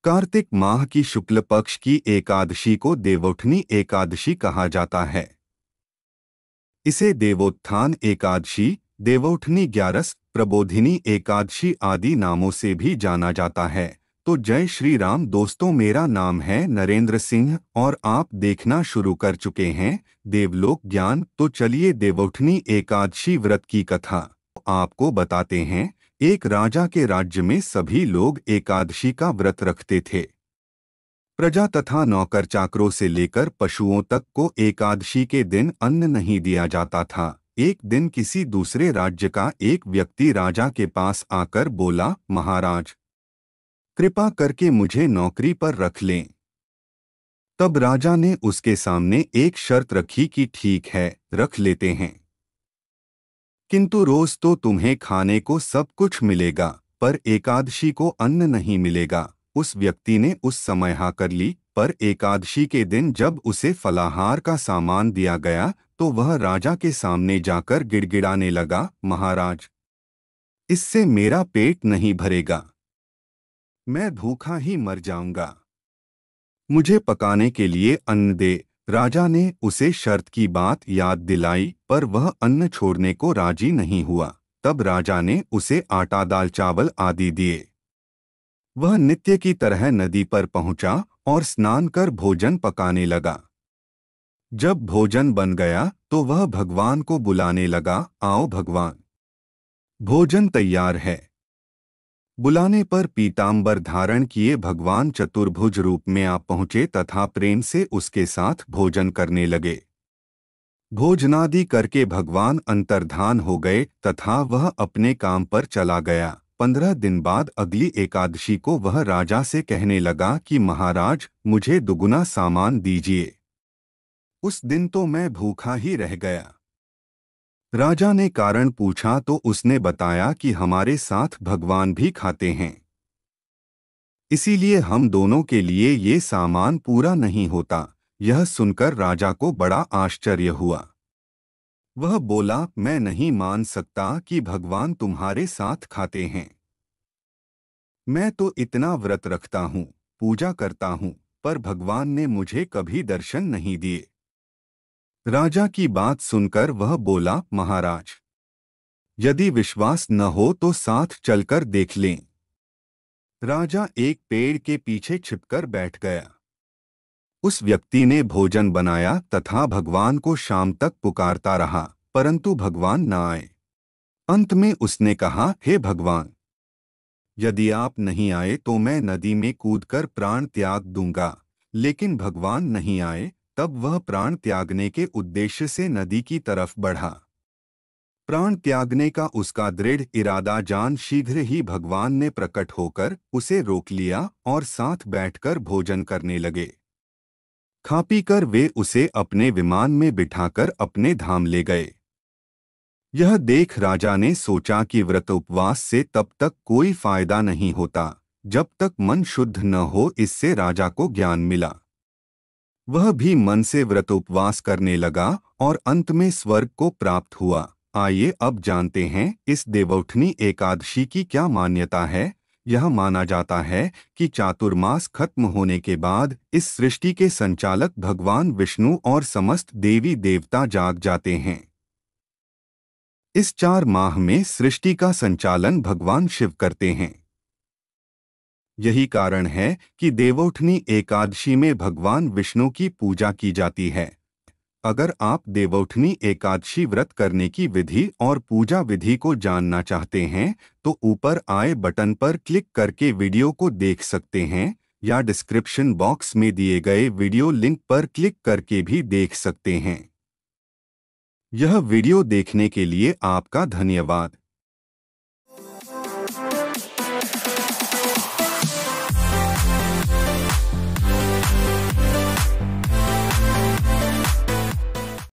कार्तिक माह की शुक्ल पक्ष की एकादशी को देवोत्थानी एकादशी कहा जाता है। इसे देवोत्थान एकादशी, देवोत्थानी ग्यारस, प्रबोधिनी एकादशी आदि नामों से भी जाना जाता है। तो जय श्री राम दोस्तों, मेरा नाम है नरेंद्र सिंह और आप देखना शुरू कर चुके हैं देवलोक ज्ञान। तो चलिए देवोत्थानी एकादशी व्रत की कथा आपको बताते हैं। एक राजा के राज्य में सभी लोग एकादशी का व्रत रखते थे। प्रजा तथा नौकर चाकरों से लेकर पशुओं तक को एकादशी के दिन अन्न नहीं दिया जाता था। एक दिन किसी दूसरे राज्य का एक व्यक्ति राजा के पास आकर बोला, महाराज, कृपा करके मुझे नौकरी पर रख लें। तब राजा ने उसके सामने एक शर्त रखी कि ठीक है, रख लेते हैं, किंतु रोज तो तुम्हें खाने को सब कुछ मिलेगा, पर एकादशी को अन्न नहीं मिलेगा। उस व्यक्ति ने उस समय हाँ कर ली, पर एकादशी के दिन जब उसे फलाहार का सामान दिया गया तो वह राजा के सामने जाकर गिड़गिड़ाने लगा, महाराज, इससे मेरा पेट नहीं भरेगा, मैं भूखा ही मर जाऊंगा, मुझे पकाने के लिए अन्न दे। राजा ने उसे शर्त की बात याद दिलाई, पर वह अन्न छोड़ने को राजी नहीं हुआ। तब राजा ने उसे आटा, दाल, चावल आदि दिए। वह नित्य की तरह नदी पर पहुंचा और स्नान कर भोजन पकाने लगा। जब भोजन बन गया तो वह भगवान को बुलाने लगा, आओ भगवान, भोजन तैयार है। बुलाने पर पीतांबर धारण किए भगवान चतुर्भुज रूप में आ पहुँचे तथा प्रेम से उसके साथ भोजन करने लगे। भोजनादि करके भगवान अंतर्धान हो गए तथा वह अपने काम पर चला गया। 15 दिन बाद अगली एकादशी को वह राजा से कहने लगा कि महाराज, मुझे दुगुना सामान दीजिए। उस दिन तो मैं भूखा ही रह गया। राजा ने कारण पूछा तो उसने बताया कि हमारे साथ भगवान भी खाते हैं, इसीलिए हम दोनों के लिए ये सामान पूरा नहीं होता। यह सुनकर राजा को बड़ा आश्चर्य हुआ। वह बोला, मैं नहीं मान सकता कि भगवान तुम्हारे साथ खाते हैं। मैं तो इतना व्रत रखता हूँ, पूजा करता हूँ, पर भगवान ने मुझे कभी दर्शन नहीं दिए। राजा की बात सुनकर वह बोला, महाराज, यदि विश्वास न हो तो साथ चलकर देख लें। राजा एक पेड़ के पीछे छिपकर बैठ गया। उस व्यक्ति ने भोजन बनाया तथा भगवान को शाम तक पुकारता रहा, परंतु भगवान न आए। अंत में उसने कहा, हे भगवान, यदि आप नहीं आए तो मैं नदी में कूदकर प्राण त्याग दूंगा। लेकिन भगवान नहीं आए। तब वह प्राण त्यागने के उद्देश्य से नदी की तरफ बढ़ा। प्राण त्यागने का उसका दृढ़ इरादा जान शीघ्र ही भगवान ने प्रकट होकर उसे रोक लिया और साथ बैठकर भोजन करने लगे। खा पी कर वे उसे अपने विमान में बिठाकर अपने धाम ले गए। यह देख राजा ने सोचा कि व्रत उपवास से तब तक कोई फायदा नहीं होता जब तक मन शुद्ध न हो। इससे राजा को ज्ञान मिला। वह भी मन से व्रत उपवास करने लगा और अंत में स्वर्ग को प्राप्त हुआ। आइए अब जानते हैं इस देवोत्थानी एकादशी की क्या मान्यता है। यह माना जाता है कि चातुर्मास खत्म होने के बाद इस सृष्टि के संचालक भगवान विष्णु और समस्त देवी देवता जाग जाते हैं। इस 4 माह में सृष्टि का संचालन भगवान शिव करते हैं। यही कारण है कि देवोत्थानी एकादशी में भगवान विष्णु की पूजा की जाती है। अगर आप देवोत्थानी एकादशी व्रत करने की विधि और पूजा विधि को जानना चाहते हैं तो ऊपर आए बटन पर क्लिक करके वीडियो को देख सकते हैं या डिस्क्रिप्शन बॉक्स में दिए गए वीडियो लिंक पर क्लिक करके भी देख सकते हैं। यह वीडियो देखने के लिए आपका धन्यवाद।